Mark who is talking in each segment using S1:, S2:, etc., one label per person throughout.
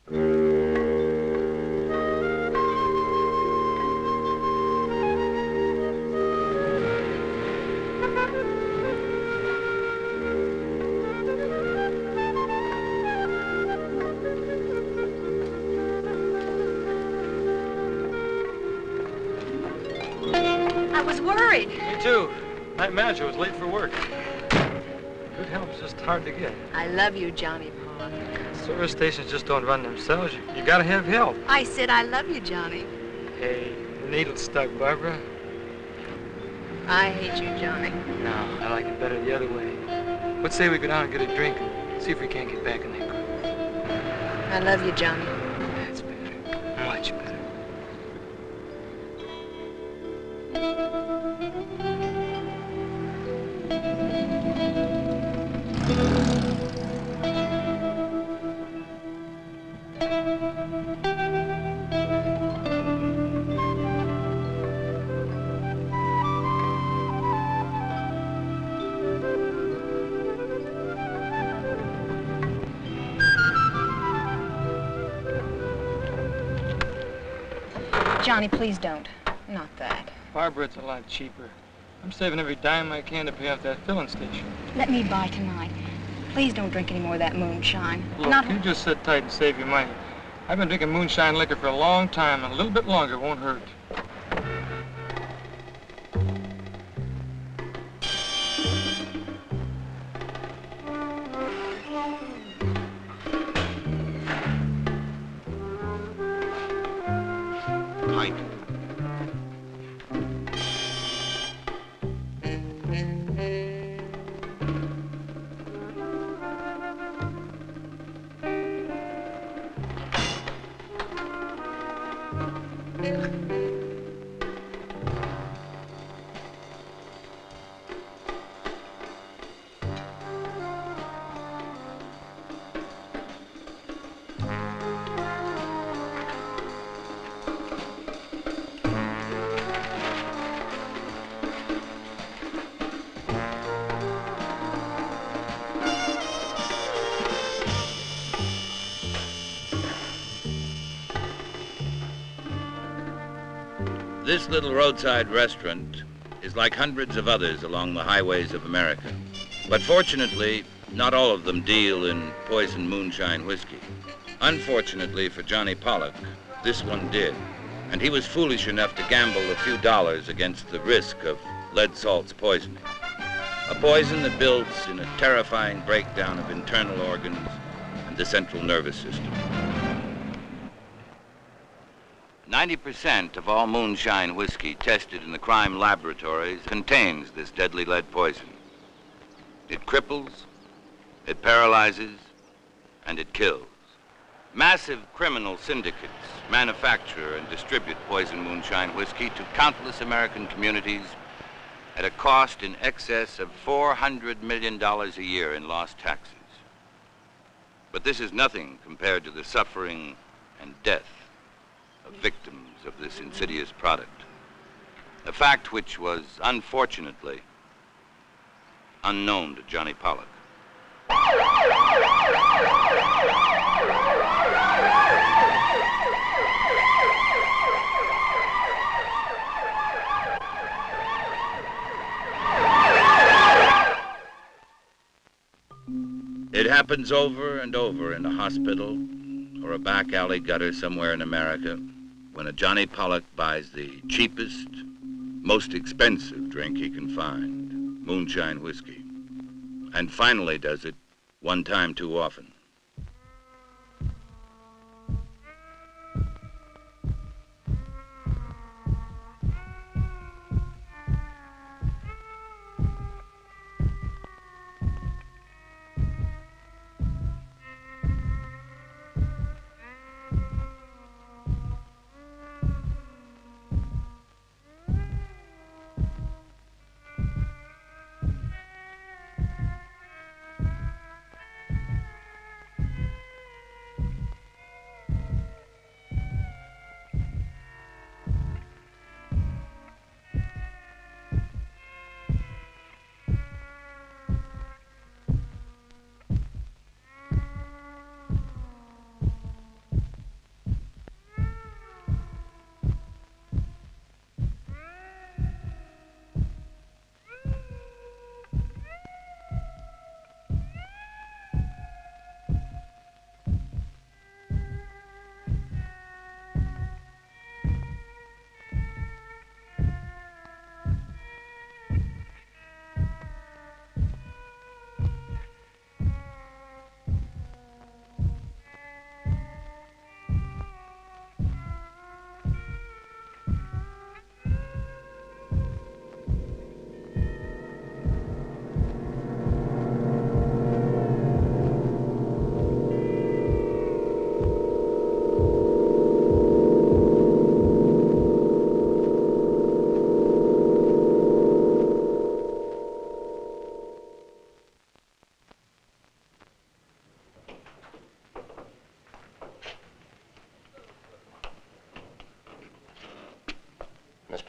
S1: I was worried.
S2: Me too. Night manager was late for work. Good help's just hard to get.
S1: I love you, Johnny Paul.
S2: Service stations just don't run themselves. You gotta have help.
S1: I said I love you, Johnny.
S2: Hey, the needle's stuck, Barbara.
S1: I hate you, Johnny.
S2: No, I like it better the other way. Let's say we go down and get a drink and see if we can't get back in that groove.
S1: I love you, Johnny.
S2: That's better. Much better.
S1: Johnny, please don't. Not that.
S2: Barbara, it's a lot cheaper. I'm saving every dime I can to pay off that filling station.
S1: Let me buy tonight. Please don't drink any more of that moonshine.
S2: Look, you just sit tight and save your money. I've been drinking moonshine liquor for a long time, and a little bit longer won't hurt.
S3: This little roadside restaurant is like hundreds of others along the highways of America. But fortunately, not all of them deal in poison moonshine whiskey. Unfortunately for Johnny Pollock, this one did. And he was foolish enough to gamble a few dollars against the risk of lead salts poisoning. A poison that builds in a terrifying breakdown of internal organs and the central nervous system. 90% of all moonshine whiskey tested in the crime laboratories contains this deadly lead poison. It cripples, it paralyzes, and it kills. Massive criminal syndicates manufacture and distribute poison moonshine whiskey to countless American communities at a cost in excess of $400 million a year in lost taxes. But this is nothing compared to the suffering and death of victims of this insidious product, a fact which was, unfortunately, unknown to Johnny Pollock. It happens over and over in a hospital or a back alley gutter somewhere in America when a Johnny Pollock buys the cheapest, most expensive drink he can find, moonshine whiskey, and finally does it one time too often.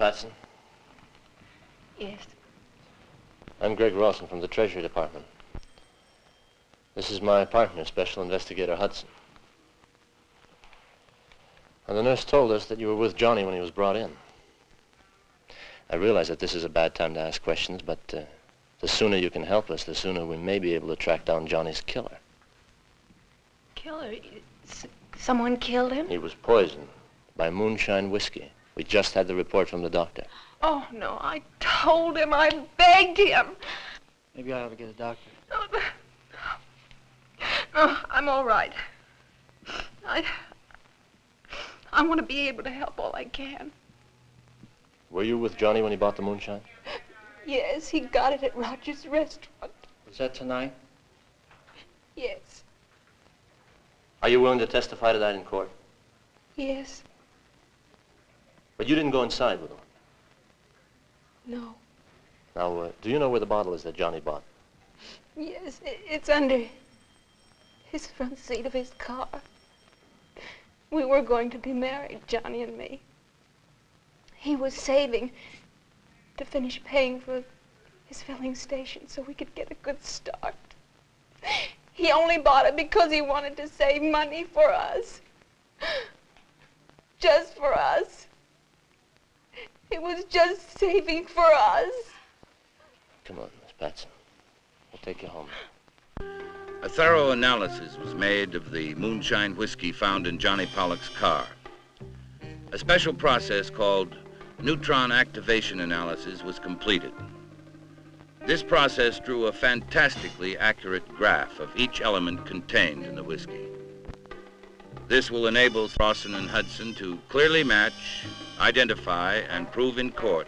S4: Patson?
S1: Yes.
S4: I'm Greg Rawson from the Treasury Department. This is my partner, Special Investigator Hudson. And the nurse told us that you were with Johnny when he was brought in. I realize that this is a bad time to ask questions, but the sooner you can help us, the sooner we may be able to track down Johnny's killer.
S1: Killer? Someone killed him?
S4: He was poisoned by moonshine whiskey. We just had the report from the doctor.
S5: Oh, no, I told him, I begged him.
S6: Maybe I ought to get a doctor.
S5: No, I'm all right. I want to be able to help all I can.
S4: Were you with Johnny when he bought the moonshine?
S5: Yes, he got it at Roger's restaurant.
S6: Was that tonight?
S5: Yes,
S4: Are you willing to testify to that in court?
S5: yes,
S4: But you didn't go inside with him.
S5: no.
S4: Now, do you know where the bottle is that Johnny bought?
S5: Yes, it's under his front seat of his car. We were going to be married, Johnny and me. He was saving to finish paying for his filling station so we could get a good start. He only bought it because he wanted to save money for us. Just for us. It was just saving for us.
S4: Come on, Miss Patson. We'll take you home.
S3: A thorough analysis was made of the moonshine whiskey found in Johnny Pollock's car. A special process called neutron activation analysis was completed. This process drew a fantastically accurate graph of each element contained in the whiskey. This will enable Rawson and Hudson to clearly match, identify, and prove in court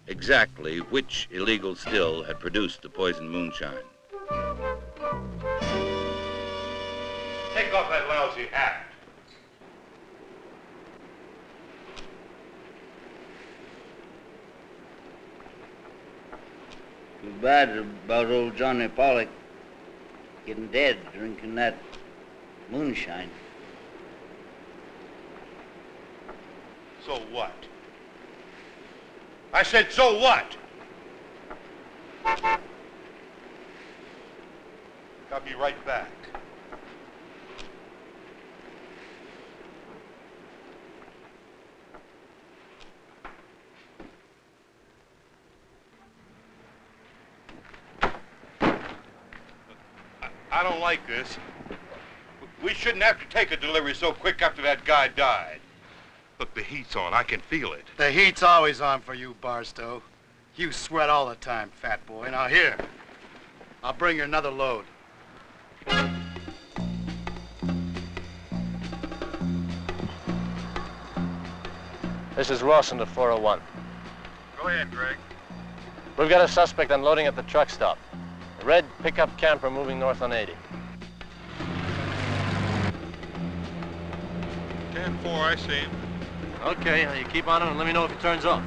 S3: exactly which illegal still had produced the poisoned moonshine.
S7: Take off that lousy hat.
S8: Too bad about old Johnny Pollock getting dead drinking that moonshine.
S7: So what? I said, so what? I'll be right back. I don't like this. We shouldn't have to take a delivery so quick after that guy died. Look, the heat's on. I can feel it.
S9: The heat's always on for you, Barstow. You sweat all the time, fat boy. Now here, I'll bring you another load.
S4: This is Rawson to 401.
S7: Go ahead, Greg.
S4: We've got a suspect unloading at the truck stop. A red pickup camper moving north on 80.
S7: 10-4, I see him.
S4: Okay, now you keep on him and let me know if he turns off.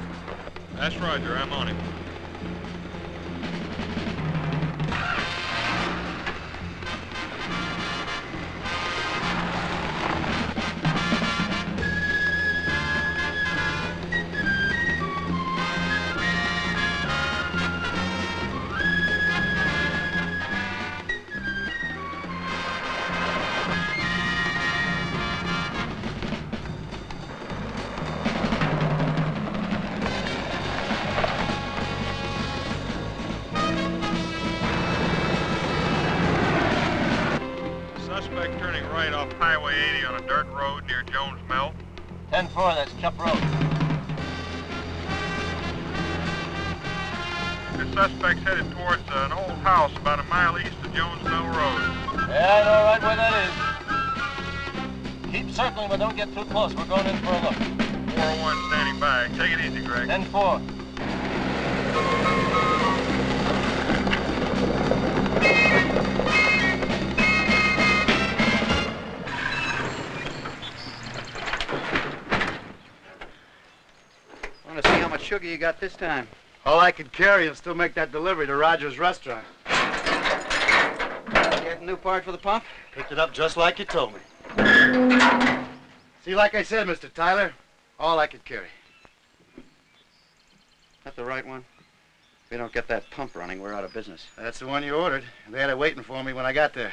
S7: That's Roger. I'm on him. Suspect turning right off Highway 80 on a dirt road near Jones Mill.
S4: 10-4, that's Chup Road.
S7: The suspect's headed towards an old house about a mile east of Jones Mill Road.
S4: Yeah, I know right where that is. Keep circling, but don't get too close. We're going in for a look.
S7: 401 standing by. Take it easy, Greg.
S4: 10-4.
S8: I want to see how much sugar you got this time.
S9: All I could carry and still make that delivery to Roger's restaurant.
S8: You got a new part for the pump?
S9: Picked it up just like you told me. See, like I said, Mr. Tyler, all I could carry.
S10: That the right one? If we don't get that pump running, we're out of business.
S9: That's the one you ordered. They had it waiting for me when I got there.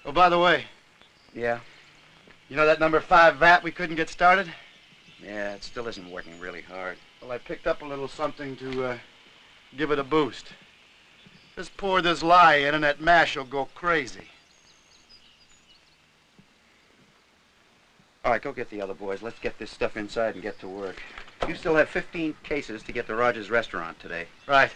S9: Oh, by the way.
S10: Yeah?
S9: You know that number 5 vat we couldn't get started?
S10: Yeah, it still isn't working really hard.
S9: Well, I picked up a little something to give it a boost. Just pour this lye in and that mash will go crazy.
S10: All right, go get the other boys. Let's get this stuff inside and get to work. You still have 15 cases to get to Rogers Restaurant today.
S9: Right.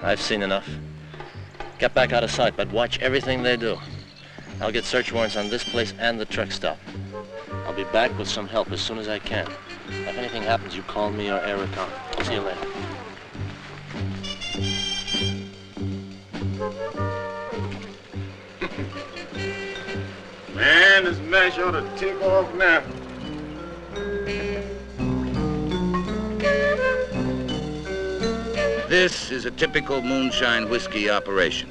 S4: I've seen enough. Get back out of sight, but watch everything they do. I'll get search warrants on this place and the truck stop. I'll be back with some help as soon as I can. If anything happens, you call me or Eric on. I'll see you later.
S7: Man, this mash ought to take off now.
S3: This is a typical moonshine whiskey operation.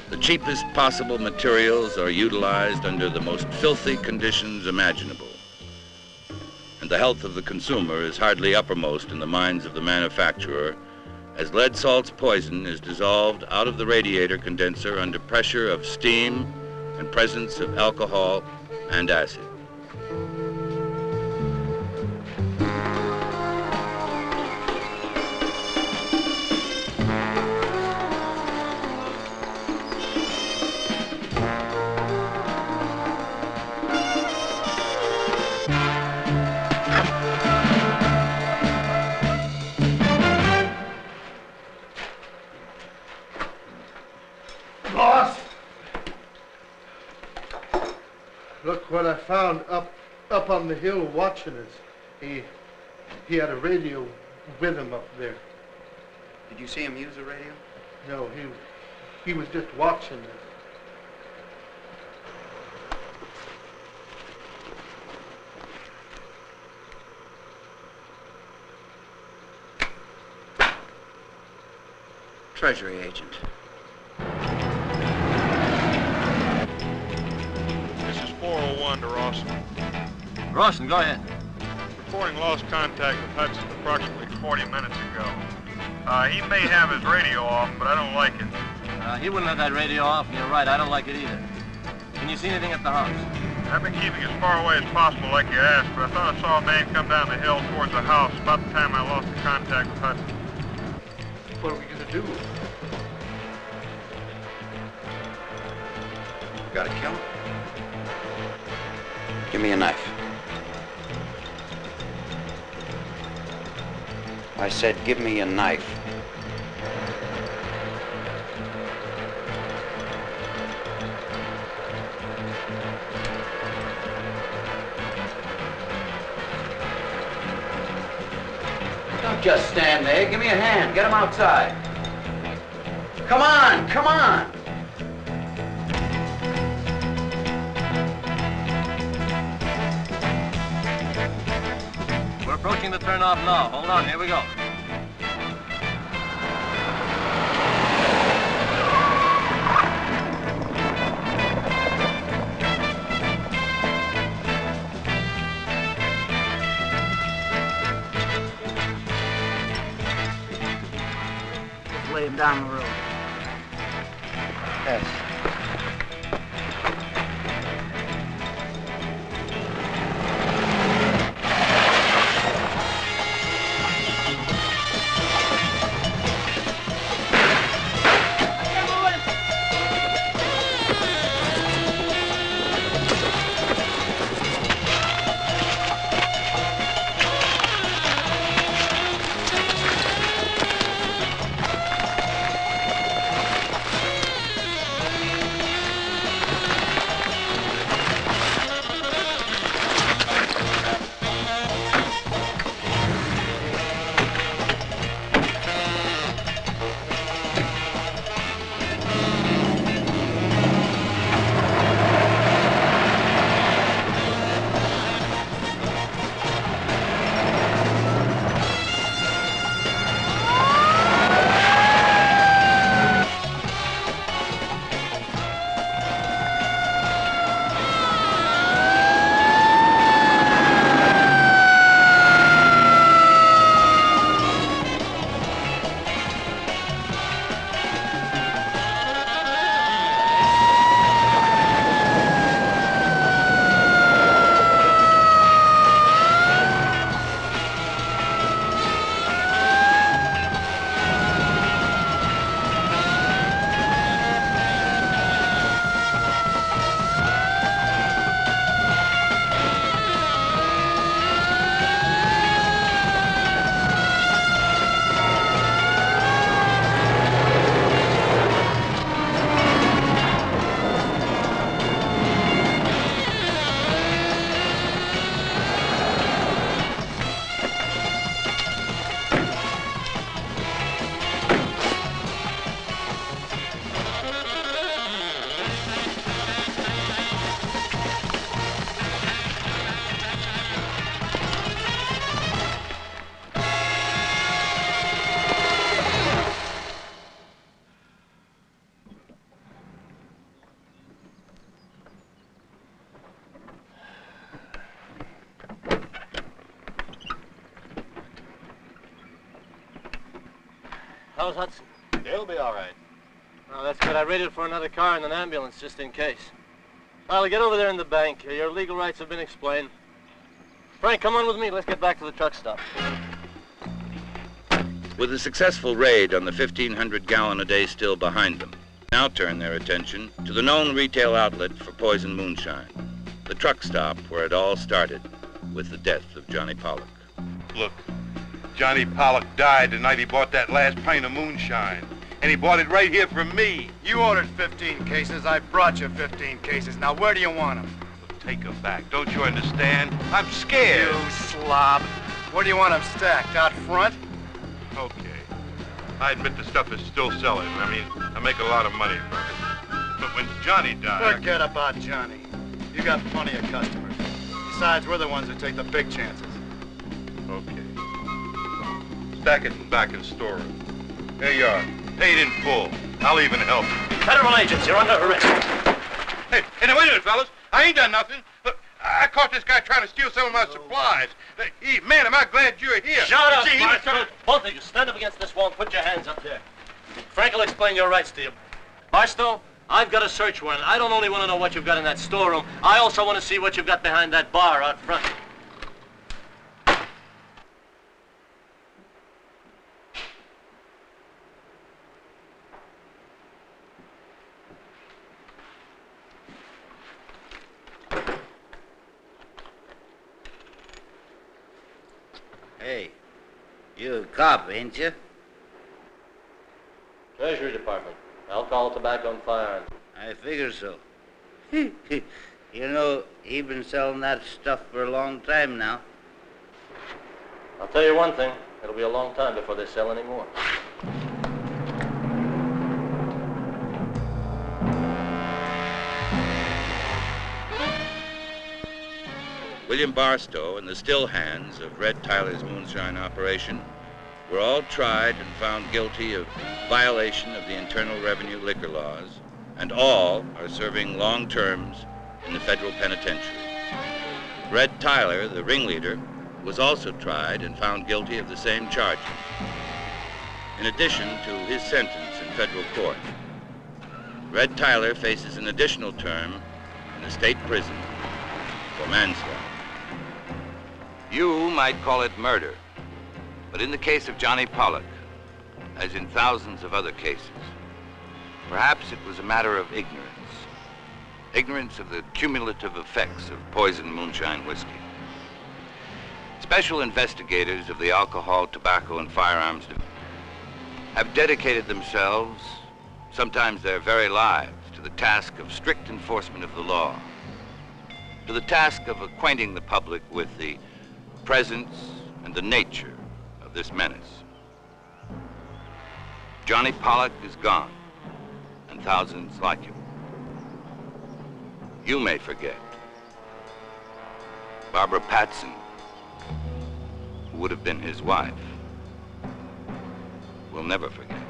S3: The cheapest possible materials are utilized under the most filthy conditions imaginable. And the health of the consumer is hardly uppermost in the minds of the manufacturer, as lead salt's poison is dissolved out of the radiator condenser under pressure of steam and presence of alcohol and acid.
S9: Boss! Look what I found up on the hill watching us. He had a radio with him up there.
S10: Did you see him use a radio?
S9: No, he was just watching us.
S10: Treasury agent.
S7: This is 401 to Rawson.
S4: Rawson, go ahead.
S7: Reporting lost contact with Hudson approximately 40 minutes ago. He may have his radio off, but I don't like it.
S4: He wouldn't have that radio off, and you're right, I don't like it either. Can you see anything at the house?
S7: I've been keeping as far away as possible like you asked, but I thought I saw a man come down the hill towards the house about the time I lost the contact with Hudson.
S9: What are we gonna do?
S10: Gotta kill him? Give me a knife. I said, give me a knife. Don't just stand there. Give me a hand. Get him outside. Come on, come on.
S4: We're approaching the turnoff now. Hold on, here we go.
S8: Just lay him down the road.
S9: Yes.
S4: How's Hudson?
S11: They'll be all right.
S4: Oh, that's good. I raided for another car and an ambulance just in case. Tyler, get over there in the bank. Your legal rights have been explained. Frank, come on with me. Let's get back to the truck stop.
S3: With a successful raid on the 1,500-gallon-a-day still behind them, now turn their attention to the known retail outlet for poison moonshine, the truck stop where it all started with the death of Johnny Pollock.
S7: Look, Johnny Pollock died the night he bought that last pint of moonshine. And he bought it right here from me.
S11: You ordered 15 cases. I brought you 15 cases. Now, where do you want them?
S7: Take them back. Don't you understand? I'm scared.
S11: You slob. Where do you want them stacked? Out front?
S7: Okay. I admit the stuff is still selling. I mean, I make a lot of money from it. But when Johnny died...
S11: Forget about Johnny. You got plenty of customers. Besides, we're the ones who take the big chances.
S7: Okay. Stack it back in storeroom. There you are. Paid in full. I'll even help you.
S4: Federal agents, you're under arrest.
S7: Hey, now wait a minute, fellas. I ain't done nothing. Look, I caught this guy trying to steal some of my supplies. Man, am I glad you're here.
S4: Shut up, Barstow. Both of you, stand up against this wall and put your hands up there. Frank will explain your rights to you. Barstow, I've got a search warrant. I don't only want to know what you've got in that storeroom. I also want to see what you've got behind that bar out front.
S8: Hey, you a cop, ain't you?
S4: Treasury Department. Alcohol, tobacco, and firearms.
S8: I figure so. You know, he's been selling that stuff for a long time now.
S4: I'll tell you one thing. It'll be a long time before they sell any more.
S3: William Barstow and the still hands of Red Tyler's moonshine operation were all tried and found guilty of violation of the Internal Revenue liquor laws, and all are serving long terms in the federal penitentiary. Red Tyler, the ringleader, was also tried and found guilty of the same charges, in addition to his sentence in federal court. Red Tyler faces an additional term in the state prison for manslaughter. You might call it murder, but in the case of Johnny Pollock, as in thousands of other cases, perhaps it was a matter of ignorance. Ignorance of the cumulative effects of poison moonshine whiskey. Special investigators of the Alcohol, Tobacco, and Firearms Division have dedicated themselves, sometimes their very lives, to the task of strict enforcement of the law, to the task of acquainting the public with the presence and the nature of this menace. Johnny Pollock is gone, and thousands like him. You may forget. Barbara Patson, who would have been his wife, will never forget.